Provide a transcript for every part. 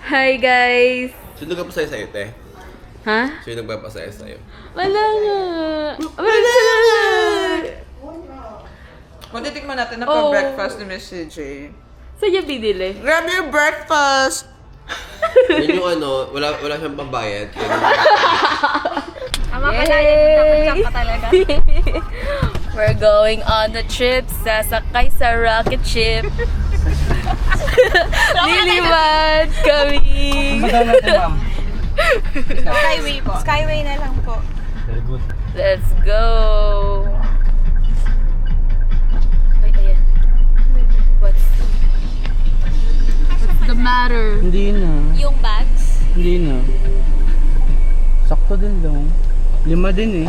Hi guys! Sino nagpapasaya sa'yo, te? Ha? Sino nagpapasaya sa'yo? Wala nga! Wala nga! Magtitikman natin na pa-breakfast ni Miss CJ. Saan niya binili? Grabe yung breakfast! Yun yung ano, wala siyang pambayad. Ama ka tayo, ka talaga. We're going on the trip. Sasakay sa rocket ship. Lilipad kami. Madami natin, ma'am. Skyway po. Skyway na lang po. Very good. Let's go! Ay, ayan. What's the matter? Hindi na. Yung bags. Hindi na. Sakto din lang. 5 din eh.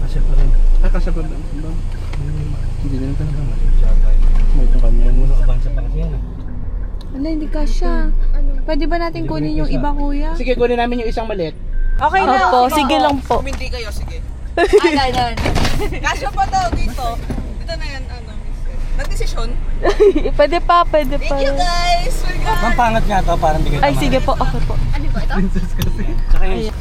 Kasi pa rin. Kasi pa rin. Hindi na talaga. May itong kanya. Muna abansa pa kasi yan. Wala, hindi ka siya. Pwede ba natin kunin yung iba, kuya? Sige, kunin namin yung isang maliit. Okay na. Opo, sige lang po. Kung hindi kayo, sige. Ganun. Kasya pa daw dito. Dito na yan, ano, Miss. Nagdesisyon? Pwede pa, pwede pa. Thank you guys! My God! Ang pangat nga to, parang di ka Ay, sige po, okay po. Princess kasi. Tsaka yung...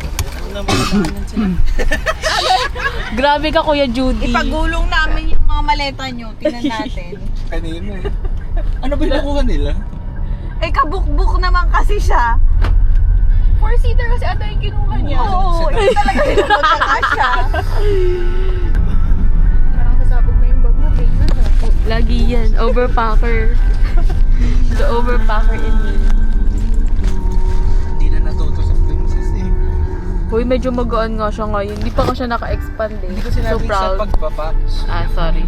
Grabe ka, Kuya Judy. Ipagulong namin yung mga maleta nyo. Tingnan natin. Kanina eh. Ano ba yung nakuha nila? Eh, kabuk-buk naman kasi siya. 4-seater kasi ata yung kinuha niya. Oo, hindi talaga kinuha siya. Parang kasabog na yung bag mo, babe. Lagi yan, overpacker. The overpacker in me. Hindi na natuto sa princess eh. Hoy, medyo magaan nga siya ngayon. Hindi pa nga siya naka-expand eh. Hindi ko So sinabi sa proud. pagpapa. Sorry.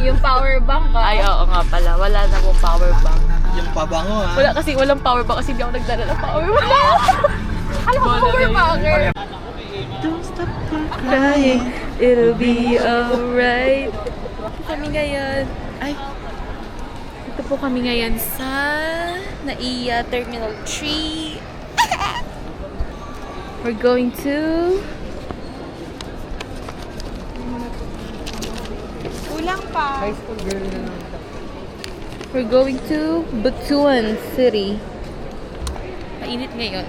Yung power bank ka. Ay, oo nga pala. Wala na pong power bank. Yung pabango ah. Wala kasi walang power bank kasi hindi ako nagdala ng power bank. Alam mo, power banker. Don't stop crying, it'll be alright. Kami ngayon, ito po kami ngayon sa NAIA Terminal 3. We're going to Kulang pa. We're going to Butuan City. Mainit ngayon.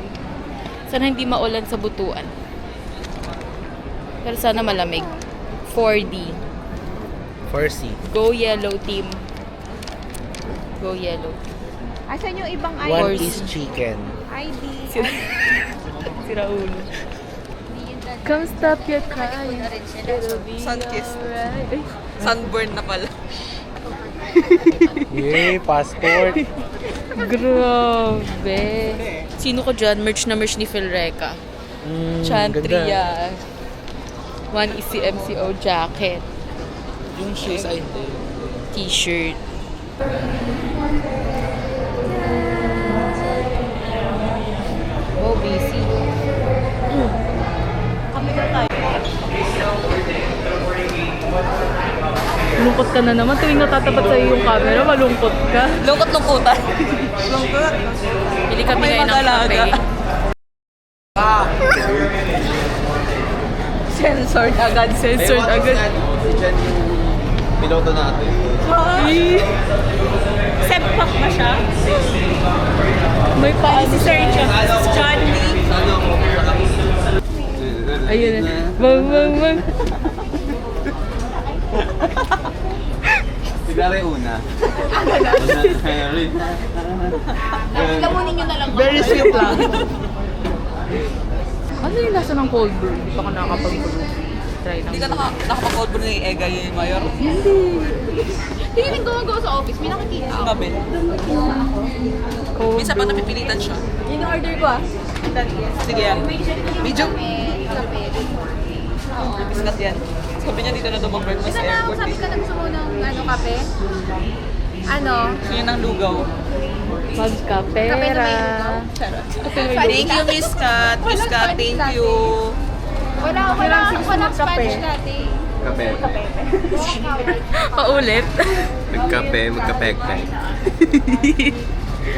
Sana hindi maulan sa Butuan. Pero sana malamig. 4D. 4C. Go yellow team. Go yellow. Asan yung ibang One ID? piece chicken. ID. Si Raul. Come stop your crying. It'll be Sun-kissed. alright. Ay, Sunburn na pala. Yay, passport. grabe. Sino ko dyan? Merch na merch ni Philreca. Chantria. 1ECMCO jacket. Yung shoes ay hindi. T-shirt. Oh, busy. Malungkot ka na naman. Tuwing natatapat sa'yo yung camera, malungkot ka. Lungkot-lungkutan. Bili kami May ngayon ng mag-alaga. kape. Censored agad. Censored agad. Si Jen yung piloto natin. Sempak ba siya? May paano. Si Sir John Lee. Ayun na. Bang. Sigara yung una. Lamunin nyo na lang. Very sweet lang. Ano yung lasa ng cold brew? Hindi pa ka nakakapag-brew. Try Hindi lang. ka nakapag-cold brew ni Ega yung mayor? Hindi rin gumagawa sa office. May nakikita ako. Gabi. Cold Minsan pa brew. napipilitan siya. Yun yung order ko ah. Sige yan. Medium? Kape. Oo. Biscuit yan. Sabi niya dito na daw mag-breakfast Basta sa na ako, airport sabi eh. ka na gusto mo ng kape? Ano? Gusto niya ng lugaw. Magkapera. Kape na may lugaw? Thank you, Miss Kat. Miss Kat, thank you. Walang Spanish latte. Kape. Paulit. Magkape, magkapekpek.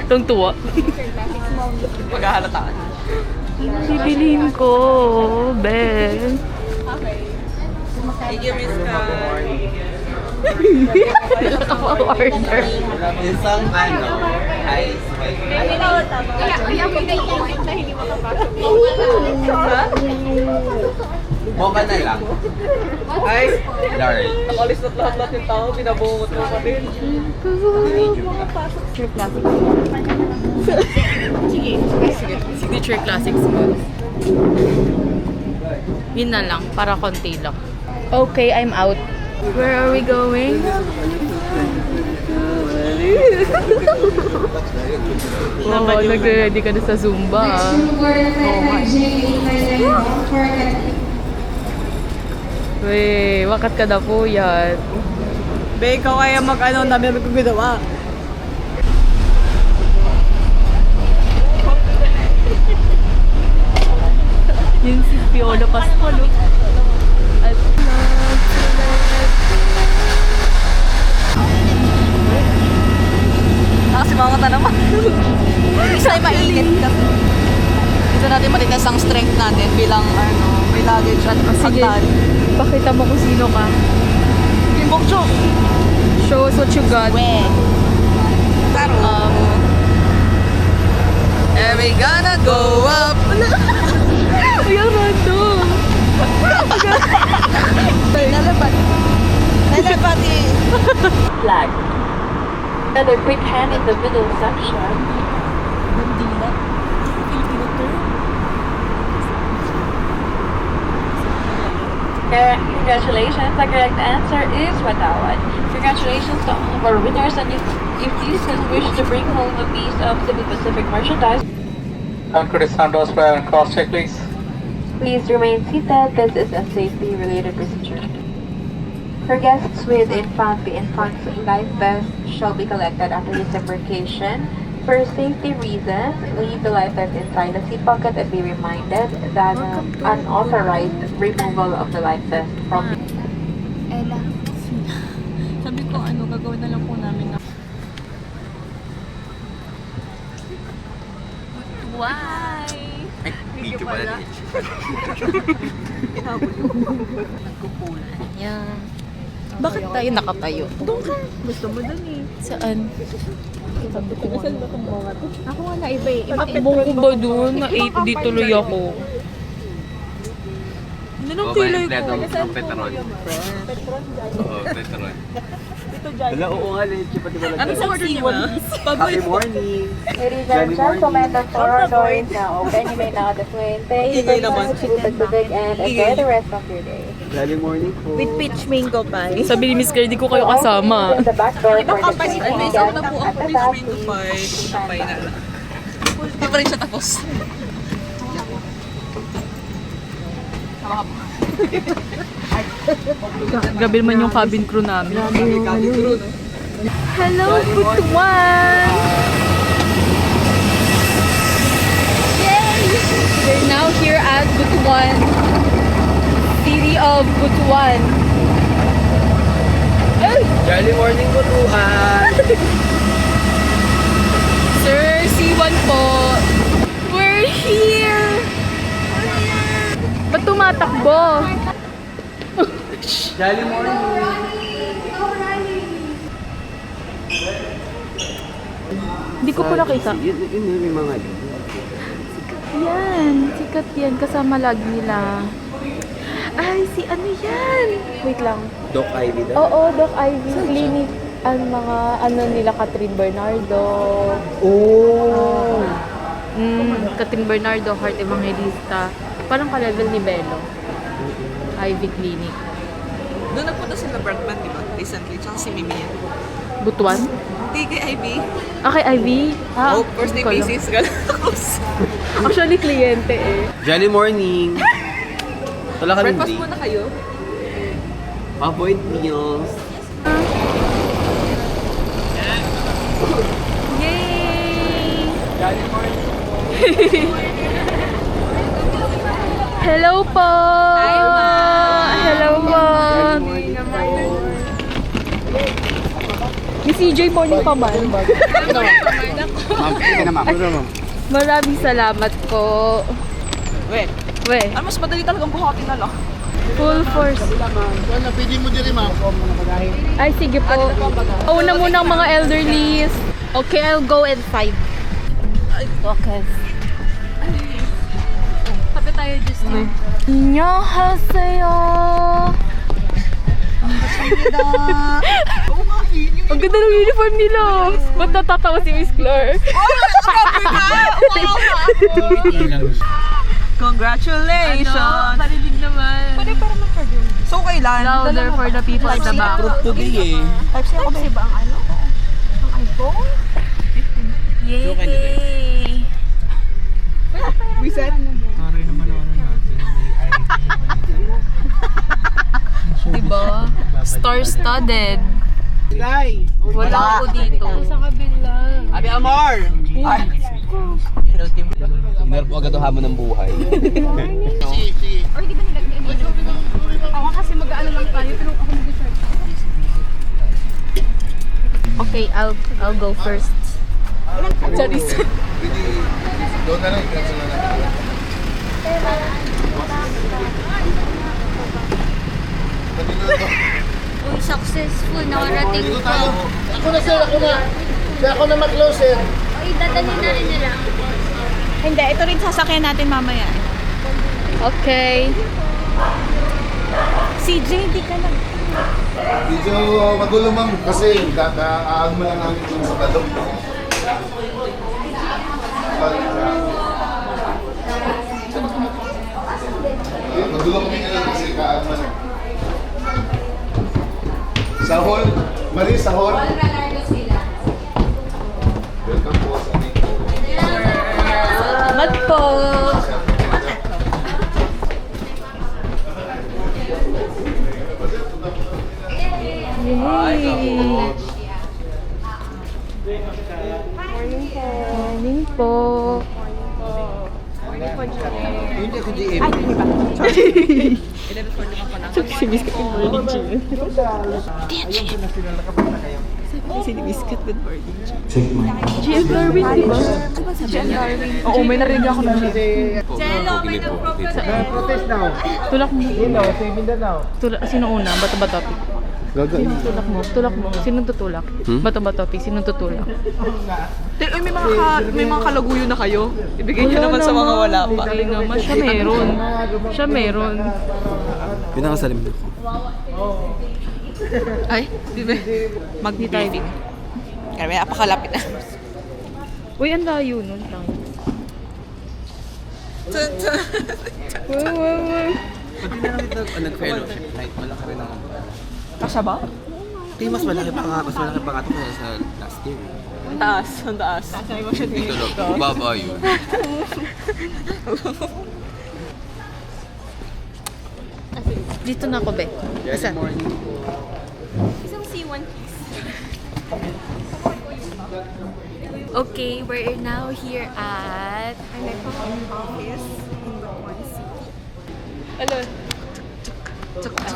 Itong tuwa. Maghahalataan. Bibiliin ko, Ben. Okay. Thank you, Miss Kat. Order. Isang ice white. Kaya may naiisip na hindi makapasok. Mocha na lang. Ice large. Nakalis na lahat yung tao, pinabungot mo pa din. Signature classic smooth. Yun na lang, para konti lang. Okay, I'm out. Where are we going? Oh, nagre-ready ka na sa Zumba. Weh, wakat ka na po yan. Be, ikaw kaya mag-ano, namin ko ginawa. Yun si Piolo Pascual. At Nakasimangat na naman. Isa ay mainit kasi. Dito natin matigas ang strength natin bilang may luggage at sige, pagdaan. pakita mo kung sino ka. Kimbokcho! Show us what you got. And we gonna go up. Uy, ang random. Nalabati. Flag. Another quick hand in the middle section. Congratulations, the correct answer is Watawat. Congratulations to all of our winners, and if you still wish to bring home a piece of Cebu Pacific merchandise, And Chris Santos for a cross check, please. please remain seated. This is a safety-related procedure. For guests with infant's life vest shall be collected after disembarkation. For safety reasons, leave the life vest inside the seat pocket and be reminded that unauthorized removal of the life vest from Sabi ko, gagawin na lang po namin na. Why? Video pala din. Yan. Bakit tayo nakatayo? Doon ka. Gusto mo doon eh. Saan? Ako nga na iba eh. Takbo ko ba doon? Na-8D tuloy ako. Anong kilay ko? Ng Petron. Oo, Petron. Wala, oo nga, leche pati wala. Ano sa order niyo ba? Happy morning! Ladies and gentlemen, the floor door is now open. You may now display. Thank you Ingay very naman. much, Pacific, and enjoy the rest of your day. Jolly morning po. With peach mango pie. Sabi ni Miss Claire, di ko kayo kasama. The back door for the Company po. May guests na po at ako the peach back. mango pie. Puta pie na. Hindi pa rin siya tapos. Grabe naman yung cabin crew namin. Hello, Butuan! Yay! We're now here at Butuan. City of Butuan. Ay! Jolly morning po, Tuhan! Sir, C1 po. We're here! Ba't tumatakbo? Jolly morning! Hindi ko pa nakita. Yun yung mga yun. Yan, sikat yan. Kasama lagi nila. Ay, si ano yan? Wait lang. Doc Ivy daw? Oo, Doc Ivy Clinic. Ang mga ano nila, Catherine Bernardo. Oh! Catherine Bernardo, Heart Evangelista. Parang ka-level ni Bello. Ivy Clinic. Doon nagpunta sila Bergman, di ba? Recently. Tsaka si Mimi yan. Butuan? Hindi kay Ivy. Ah, kay Ivy? Oh, first day ko alam. basis. Actually, kliyente eh. Jolly morning! Wala ka Breakfast hindi. muna kayo. Avoid meals. Yay! Hello po! Hi, ma'am! Hello po! May CJ morning pa man. Maraming salamat po. Wait. We, Ano mas madali talagang buhatin na lang. Full force. Ay, sige po. Una muna ang mga elderlies. Okay, I'll go inside. Okay. Sabi tayo, Justin. 안녕하세요. Ang ganda ng uniform nila. Ba't natatawa si Miss Claire? Congratulations! Parinig naman. Pwede para mag-cardio. So, kailan? Louder for the people at the back. Today eh. Type-C ako ba? Ba ang ano? Ang iPhone? Yay! Reset? Sorry naman natin. Diba? Star-studded. Wala ako dito. Sa kabila. Abi Amor! Ay! Nervo agad ang hamon ng buhay. Or di ba nilagyan? Ako kasi mag-ano lang tayo, pero ako mag-start. Okay, I'll go first. Charis. Doon na lang, cancel na lang. Uy, successful. Nakarating Dito pa. tayo. Ako na sir, ako na. Kaya ako na mag-close sir. Uy, dadali na rin nila. Hindi, ito rin sasakyan natin mamaya. Okay. CJ, di ka lang. Medyo magulo ma'am kasi aan mo lang namin dun sa talong. Magulo kami ngayon kasi kaan mo lang. Sa hall, Marie, sa hall. Welcome po sa Nico. Salamat po. Morning po. Hindi ako GM. Si Biscuit yung morning chill. GM Darwin, di ba? Oo, may narinig ako ng Jello, may nag-program. Protest now. Tulak mo. Saving that now. Sino una? Bato-bato. Gagawin. Tulak mo. Sinong tutulak? Bato-bato. Sinong tutulak? Uy, may mga kalaguyo na kayo. Ibigay nyo naman sa mga wala pa. Galing naman. Siya meron. Pinakasalim na ako. Ay, di ba? Mag-briefing. Kaya may napakalapit na. Uy, ang layo nun. Pati na lang ito nag-fellowship night. Malaki rin naman. Kasya ba? Hindi, mas malaki pa nga ito kaya sa last year. Ang taas. Dito lang, baba yun. Dito na ako, be. Isa. Isang C1 please. Okay, we're now here at... Ang network office in Butuan City. Alon.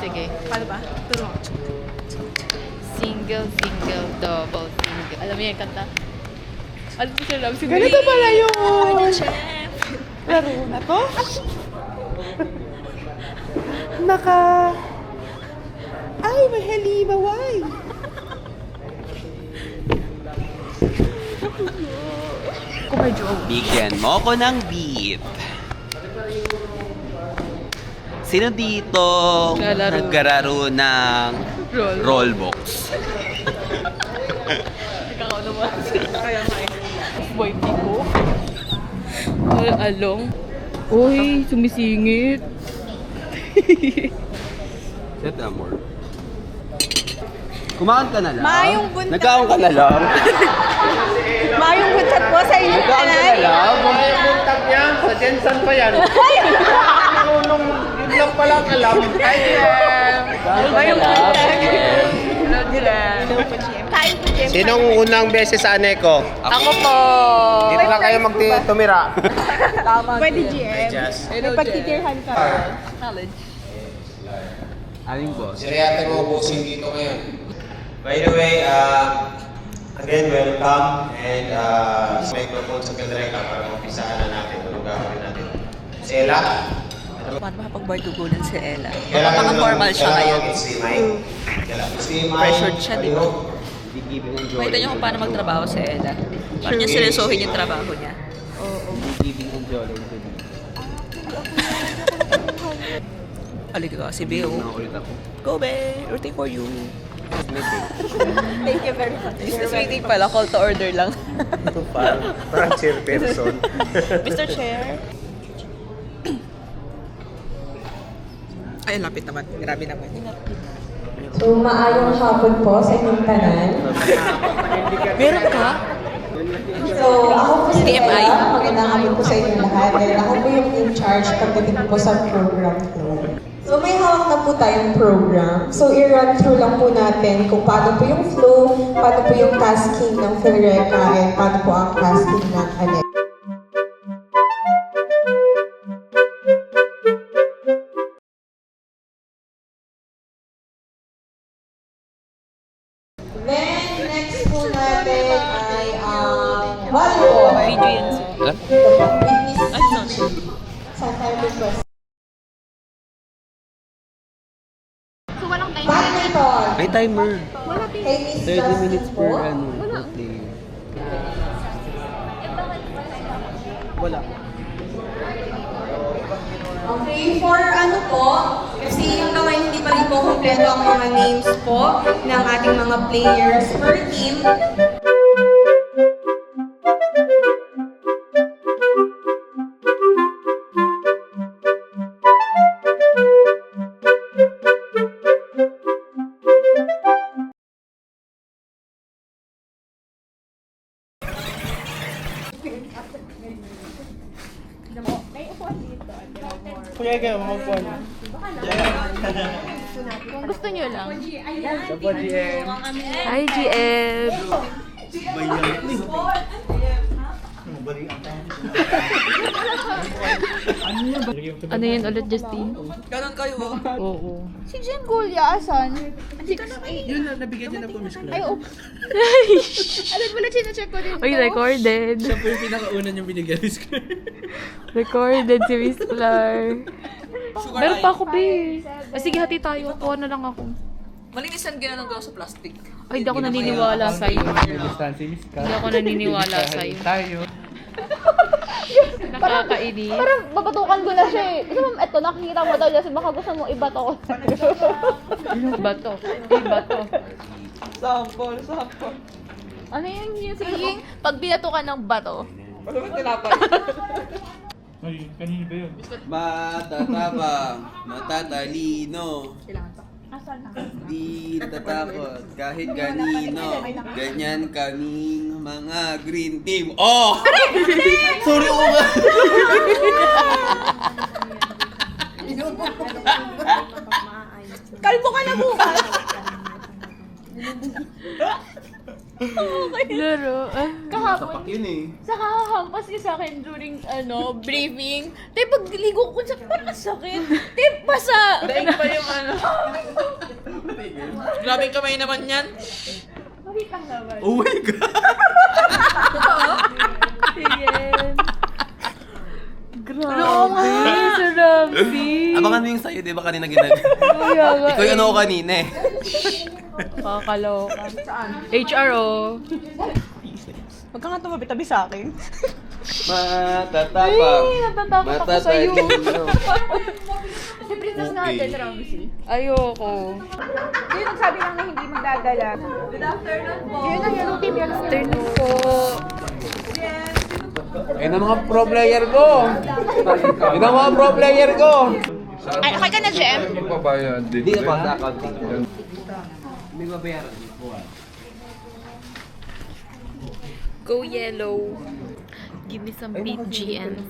Sige. Paano ba? Turo. Single, double, single. Alam mo yung kanta? Alam mo siya lang. Ganito pala yun! Chef! Laro na to? Ay, may halimaway! Bigyan mo ko ng beat. Sino dito nagkararo ng rollbox? Boy Pico. Along. Uy, sumisingit. Set amor. Kumain ka na lang? Mayong buntot. Nagkaon ka na lang? Mayong buntot po sa inyong Nagkaon ka na kanal. lang? Buntag niya, sa Jensen pa yan. Nung yun lang palang alam. Mayong Kain po, Jem. Sinong unang beses sa Aneco? Ako po. Dito lang kayo magtumira. Pwede, GM. May pagtitirhan ka. Aling boss. Siriyate mo ubusin dito ngayon. By the way, again, welcome and microphone sa Kadreka para umpisahan na natin. Tulong gagawin natin. Si Ella, Paano makapag-bardugunan si Ella? Napaka-formal siya ngayon. Pressured siya, di ba? Makita niyo kung paano magtrabaho si Ella. Paano niya seryosohin yung trabaho niya. Halika ka, si Bill. Go, Be! Rooting for you. Thank you very much. Business meeting pala, call to order lang. Parang chairperson. Mr. Chair. Ay, lapit naman. Grabe naman. So, maayong hapon po sa inyong tanan. Meron ka? So, ako po si TMI. Ella. Magandang hapon po sa inyong lahat. Dahil ako po yung in charge pagdating po sa program ko. So, may hawak na po tayong program. So, i-run through lang po natin kung paano po yung flow, paano po yung tasking ng Philreca, and paano po ang tasking ng ANEC. Then, next po natin ay volleyball. Video yan. Sa time request. So, walang time. Badminton. May timer. Kay Miss 30 Justin minutes po. per player. Wala. Okay, for ano po, kasi yung naman hindi pa rin po kompleto ang mga names po ng ating mga players per team. Kuya ka, makapuan. Kung gusto nyo lang. Sa po, GM. Hi, GM! Ano yun ulit, Justine? Ganon kayo. Oo. Si Jen Gulya, asan? Yun lang, nabigyan niya na po, Miss Claire. Ay, oh. Alam mo lang, check ko din Uy, recorded. Siya po yung pinakauna niyang binigyan, Miss Claire. Recorded si Miss Clark. Meron pa ako, be. Sige, hati tayo. Kuha na lang ako. Malinisan gano'n ng sa plastic. Ay, hindi ako naniniwala sa'yo. Si Miss Claire. Hindi ako naniniwala sa'yo. Tayo. Nakakainis. Parang babatukan ko na siya eh. Kasi ma'am, eto, nakikita mo daw kasi baka gusto mo ibato ko. Bato. Bato. Sample. Ano yung saying? Pag binato ka ng bato. Ano ba tinapay? Ay, kanina ba yun? Matatabang, matatalino. Di natatakot kahit kanino. Ganyan kaming mga green team. Oh! Sorry ko nga. Kalbo ka na bukas! Laro. Kahapon, Yun eh. sa kakahampas niya sa akin during, briefing. Tay, pagligo ko sa parang sakit. Tay, basa! Daig pa yung ano. Grabe kamay naman yan. Wait lang naman. Oh my God! Sige. Grabe. Sarami. Abangan mo yung sa'yo, di ba kanina ginag... Kaya nga. Ikaw yung ano ko kanina eh. Kakaloka. HRO. Huwag ka nga tumabitabi sa akin. Matatapang. Natatakot ako sa'yo. Si Princess natin, Ramsey. Ayoko. Yun ang sabi lang na hindi magdadala. Good afternoon po. Yun ang yellow team, yellow team. Afternoon po. Ayun ang mga pro player ko. Yun ang mga pro player ko. Ay, okay ka na, Jem? Hindi ka pa sa accounting. May babayaran. Go yellow. Give me some BGN.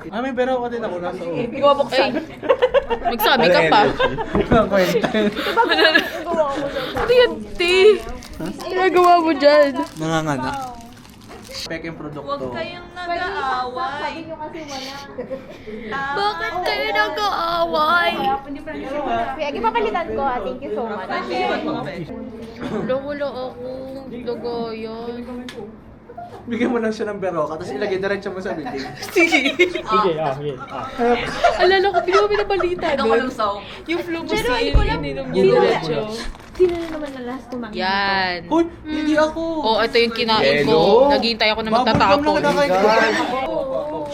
May pera ako din ako nasa o. Hindi ko mabuksan. Magsabi ka pa. Ang kwenta. Ano yan, T? Ginagawa mo dyan. Nanganganak. Peking produkto. Huwag kayong nag-aaway. Bakit kayo nag-aaway? Kaya, ipapalitan ko, thank you so much. Wala ako. Dugo yan. Bigyan mo lang siya ng beroka, tapos ilagay diretso mo sa bibig. Sige, Alala ko, bigla ko pinabalita Ano doon. kalusaw? Yung Flumos na ininom niya diretso. Sino na naman na last kumain? Yan. Uy, hindi ako. Oh, ito yung kinain ko. Yelo. Naghihintay ako na Bubble gum lang magtatapon. kinakain ko.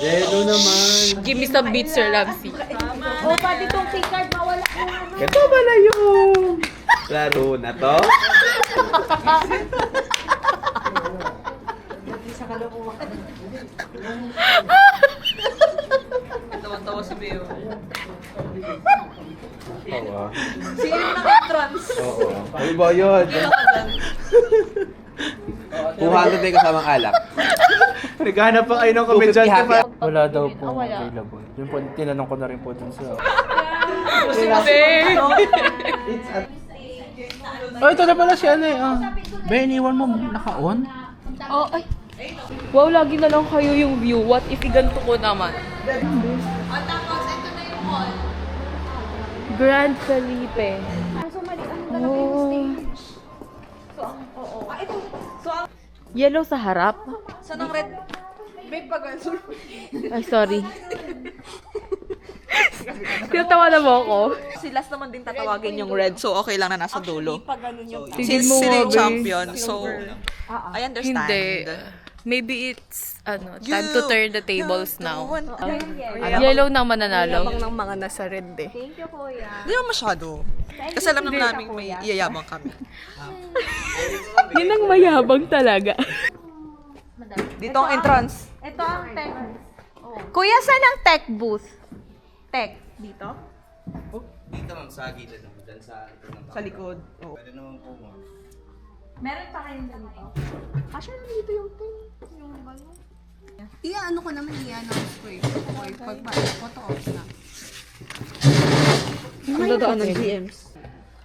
Yelo naman. Give me some beats, Sir Lamsi. O, pati tong key card, mawala yung ano. Ito pala yung laro na to. Tawa-tawa si Beo. Oo. Singin ng entrance. Oo. Ay ba yun? 200 din kasamang alak. Naghahanap pa kayo ng komedyante pa. Wala daw po available. Yun po, tinanong ko na rin po dun sa... Oh, ito na pala si ano eh. Ben, iwan mo naka-on? Oh, ay. Wow, lagi na lang kayo yung view. What if iganto ko naman? Grand Felipe. Oh. Yellow sa harap? Saan ang red? Ay, sorry. Tinatawa na mo ako. Si last naman din tatawagin yung red, so okay lang na nasa dulo. Tigil Since mo sila nga, yung babe. champion, so I understand. Hindi. Maybe it's, time to turn the tables now. Yellow na mananalo. ng mga nasa red eh. Hindi naman masyado. Kasi alam naman namin may iyayabang kami. Yun ang mayabang talaga. Dito ang entrance. Ito ang tech. Kuya, saan ang tech booth? Tech. Dito? Dito ma'am, sa gilid naman. Dyan sa Sa likod. Oo. Pwede naman po ma'am. Meron pa kayong ganito? Actually, dito yung tech. Yung ano? Ano ko naman i-ano ko eh. Okay, photo off na. Ang dadaan ng DMs.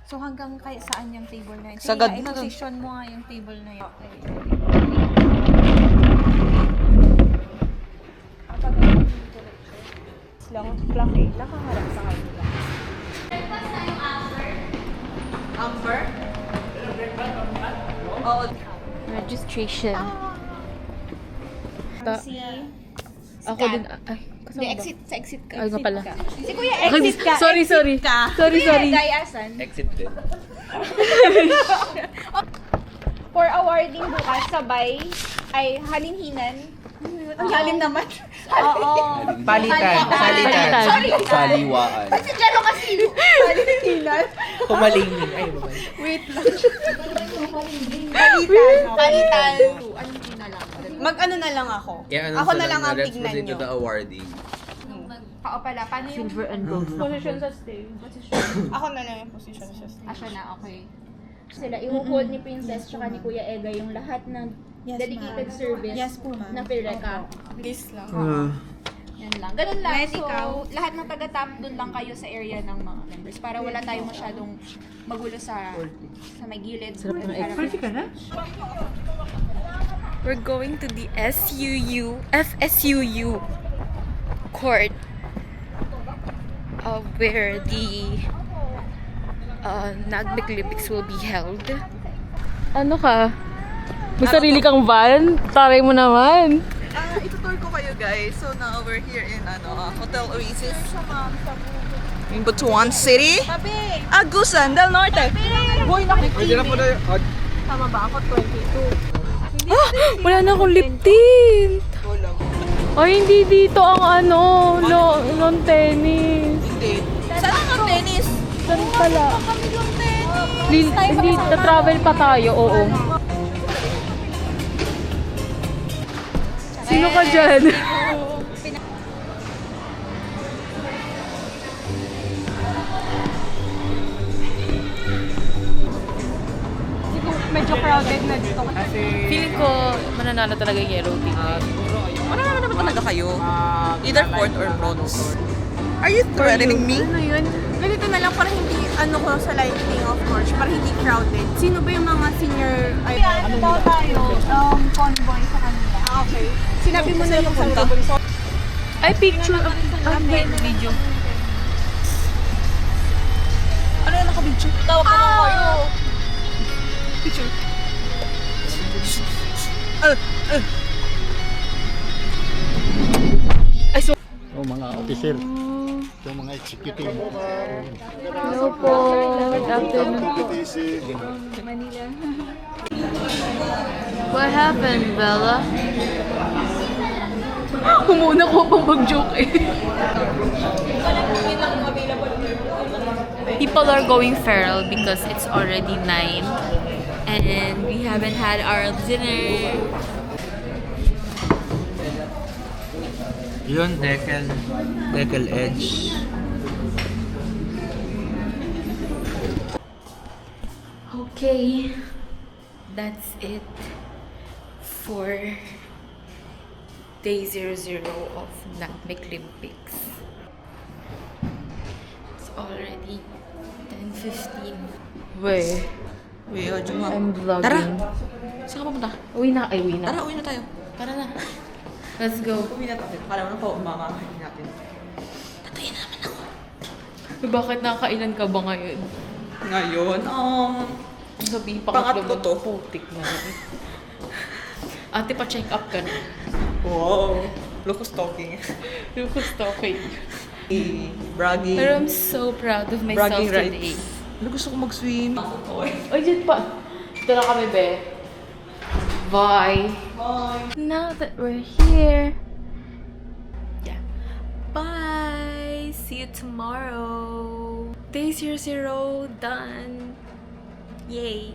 So hanggang kay saan yung table na yun? Sagad Sige, na dun. position mo nga yung table na yun. Okay. Lang, plaki. Nakaharap sa kanila. Amber? Oo. Registration. Ako din. Ay, Hindi, exit. Sa exit ka. Ay, nga pala. Si Kuya, exit ka. Sorry. Sorry. Guy, asan? Exit din. For awarding bukas, sabay, ay halinhinan. Ang lalim naman. Oo. Palitan. Sorry. Saliwaan. Si Jero kasi. Halinhinan. Kumalingin. Ay, babay. Palitan. Ano na lang? Mag-ano na lang ako. Ako na lang ang tignan nyo. awarding. Oo pala, paano yung Silver and gold. Position sa stage. Ako na lang yung position sa stage. Asya na, okay. Sila, i-hold ni Princess tsaka ni Kuya Ega yung lahat ng dedicated service na pireka. Please lang. Yan lang. Ganun lang. Yes, So, ikaw. lahat ng taga-top doon lang kayo sa area ng mga members para wala tayong masyadong magulo sa may gilid. Pwede ka na? We're going to the FSUU court where the Nagbic Olympics will be held. Ano ka? May sarili kang van? Taray mo naman. Itutour ko kayo guys. So now we're here in Hotel Oasis. In Butuan City. Agusan del Norte. Boy, Pwede na po na yun. Tama ba ako? 22. Wala na akong lip tint. Ay, hindi dito ang lawn tennis. Hindi. Saan ang tennis? Saan pala? Hindi, na-travel pa tayo, oo. Sino ka dyan? Medyo crowded na dito. Feeling ko, mananalo talaga yung yellow team. Mananalo naman talaga kayo. Either fourth or bronze. Are you threatening me? Ano yun? Ganito na lang para hindi ko sa lighting of course, para hindi crowded. Sino ba yung mga senior ano daw tayo? Convoy sa kanila. Okay. Sinabi mo na yung punta. Ay, picture of video. Ano yung nakabidyo? Tawag ka ng kayo. Picture. officer. Ito mga executive. Hello po. Good afternoon po. What happened, Bella? Humuna ko pang mag-joke eh. People are going feral because it's already 9 and we haven't had our dinner. Yun, Dekel Edge. Okay, that's it for day 00 of Nutmeg Olympics. It's already 10:15. Wait, Uy, Juma. I'm vlogging. Tara! Saan ka pupunta? Uwi na. Ay, uwi na. Tara, uwi na tayo. Tara na. Let's go. Uwi na tayo. Kala mo na po umamakain natin. Tatayin na naman ako. Bakit nakakailan ka ba ngayon? Ngayon, Sabihin Pangatlo pangatlo to. mo, putik na. Ate, pa-check up ka na. wow. Look who's talking. Lucas talking. Bragging. Pero I'm so proud of myself Bragging today. rights. Ano, gusto ko mag-swim. Ay, dyan pa. Ito na kami, be. Bye. Bye. Now that we're here. Yeah. Bye. See you tomorrow. Day 00 done. Yay.